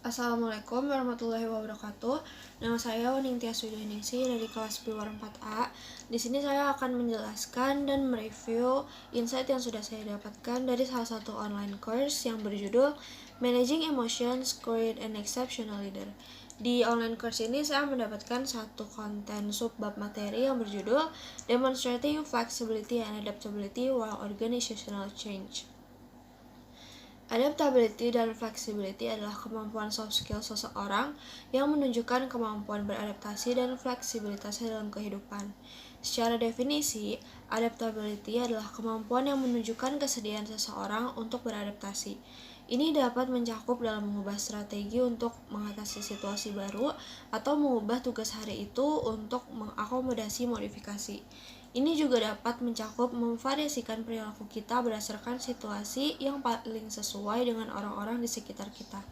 Assalamualaikum warahmatullahi wabarakatuh. Nama saya Ningtyas Widianingsih dari kelas Piwar 4A. Di sini saya akan menjelaskan dan mereview insight yang sudah saya dapatkan dari salah satu online course yang berjudul Managing Emotions, Create an Exceptional Leader. Di online course ini saya mendapatkan satu konten subbab materi yang berjudul Demonstrating Flexibility and Adaptability While Organizational Change. Adaptability dan flexibility adalah kemampuan soft skill seseorang yang menunjukkan kemampuan beradaptasi dan fleksibilitasnya dalam kehidupan. Secara definisi, adaptability adalah kemampuan yang menunjukkan kesediaan seseorang untuk beradaptasi. Ini dapat mencakup dalam mengubah strategi untuk mengatasi situasi baru atau mengubah tugas hari itu untuk mengakomodasi modifikasi. Ini juga dapat mencakup memvariasikan perilaku kita berdasarkan situasi yang paling sesuai dengan orang-orang di sekitar kita.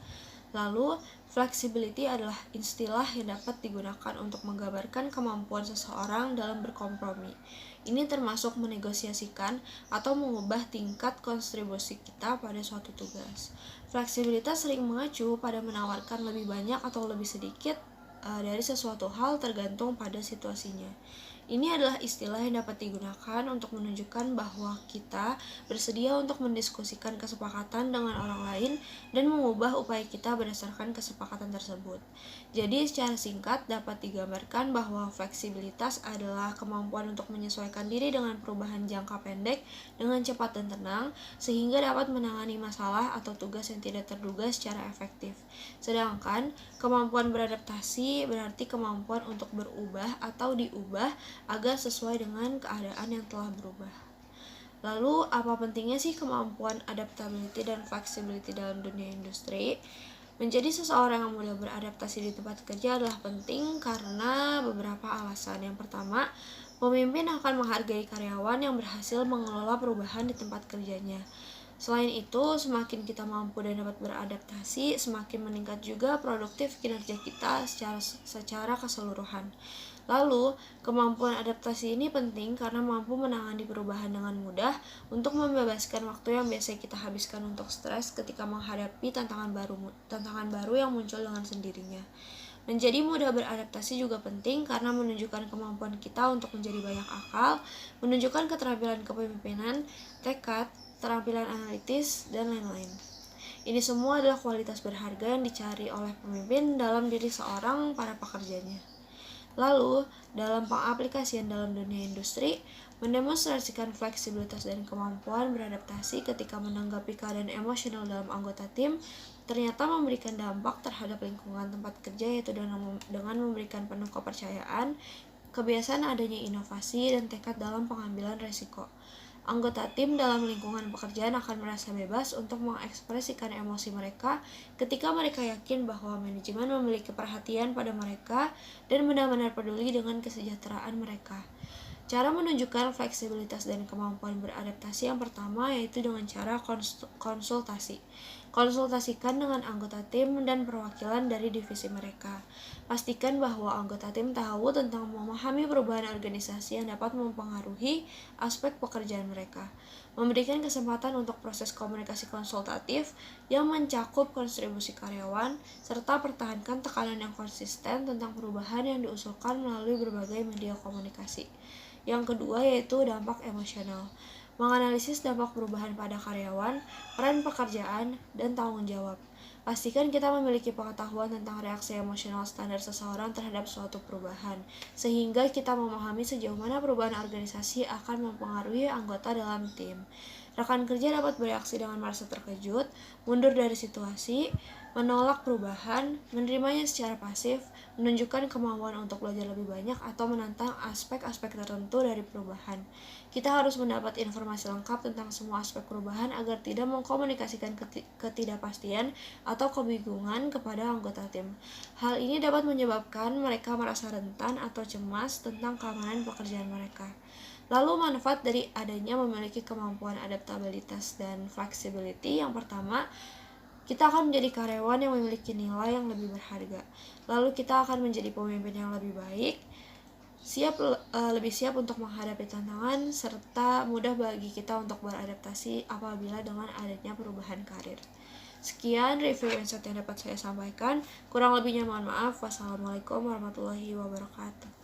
Lalu, flexibility adalah istilah yang dapat digunakan untuk menggambarkan kemampuan seseorang dalam berkompromi. Ini termasuk menegosiasikan atau mengubah tingkat kontribusi kita pada suatu tugas. Fleksibilitas sering mengacu pada menawarkan lebih banyak atau lebih sedikit dari sesuatu hal tergantung pada situasinya. Ini adalah istilah yang dapat digunakan untuk menunjukkan bahwa kita bersedia untuk mendiskusikan kesepakatan dengan orang lain dan mengubah upaya kita berdasarkan kesepakatan tersebut. Jadi secara singkat dapat digambarkan bahwa fleksibilitas adalah kemampuan untuk menyesuaikan diri dengan perubahan jangka pendek dengan cepat dan tenang sehingga dapat menangani masalah atau tugas yang tidak terduga secara efektif. Sedangkan kemampuan beradaptasi berarti kemampuan untuk berubah atau diubah agar sesuai dengan keadaan yang telah berubah. Lalu, apa pentingnya sih kemampuan adaptability dan flexibility dalam dunia industri? Menjadi seseorang yang mudah beradaptasi di tempat kerja adalah penting karena beberapa alasan. Yang pertama, pemimpin akan menghargai karyawan yang berhasil mengelola perubahan di tempat kerjanya. Selain itu, semakin kita mampu dan dapat beradaptasi, semakin meningkat juga produktif kinerja kita secara keseluruhan. Lalu, kemampuan adaptasi ini penting karena mampu menangani perubahan dengan mudah untuk membebaskan waktu yang biasa kita habiskan untuk stres ketika menghadapi tantangan baru yang muncul dengan sendirinya. Menjadi mudah beradaptasi juga penting karena menunjukkan kemampuan kita untuk menjadi banyak akal, menunjukkan keterampilan kepemimpinan, tekad, keterampilan analitis, dan lain-lain. Ini semua adalah kualitas berharga yang dicari oleh pemimpin dalam diri seorang para pekerjanya. Lalu, dalam pengaplikasian dalam dunia industri, mendemonstrasikan fleksibilitas dan kemampuan beradaptasi ketika menanggapi keadaan emosional dalam anggota tim ternyata memberikan dampak terhadap lingkungan tempat kerja, yaitu dengan memberikan penuh kepercayaan, kebiasaan adanya inovasi, dan tekad dalam pengambilan risiko. Anggota tim dalam lingkungan pekerjaan akan merasa bebas untuk mengekspresikan emosi mereka ketika mereka yakin bahwa manajemen memiliki perhatian pada mereka dan benar-benar peduli dengan kesejahteraan mereka. Cara menunjukkan fleksibilitas dan kemampuan beradaptasi yang pertama yaitu dengan cara konsultasi. Konsultasikan dengan anggota tim dan perwakilan dari divisi mereka. Pastikan bahwa anggota tim tahu tentang memahami perubahan organisasi yang dapat mempengaruhi aspek pekerjaan mereka. Memberikan kesempatan untuk proses komunikasi konsultatif yang mencakup kontribusi karyawan, serta pertahankan tekanan yang konsisten tentang perubahan yang diusulkan melalui berbagai media komunikasi. Yang kedua yaitu dampak emosional. Menganalisis dampak perubahan pada karyawan, peran pekerjaan, dan tanggung jawab. Pastikan kita memiliki pengetahuan tentang reaksi emosional standar seseorang terhadap suatu perubahan, sehingga kita memahami sejauh mana perubahan organisasi akan mempengaruhi anggota dalam tim. Rekan kerja dapat bereaksi dengan merasa terkejut, mundur dari situasi, menolak perubahan, menerimanya secara pasif, menunjukkan kemauan untuk belajar lebih banyak, atau menantang aspek-aspek tertentu dari perubahan. Kita harus mendapat informasi lengkap tentang semua aspek perubahan agar tidak mengkomunikasikan ketidakpastian atau kebingungan kepada anggota tim. Hal ini dapat menyebabkan mereka merasa rentan atau cemas tentang keamanan pekerjaan mereka. Lalu manfaat dari adanya memiliki kemampuan adaptabilitas dan flexibility yang pertama, kita akan menjadi karyawan yang memiliki nilai yang lebih berharga. Lalu kita akan menjadi pemimpin yang lebih baik, lebih siap untuk menghadapi tantangan, serta mudah bagi kita untuk beradaptasi apabila dengan adanya perubahan karir. Sekian review insight yang dapat saya sampaikan. Kurang lebihnya mohon maaf. Wassalamualaikum warahmatullahi wabarakatuh.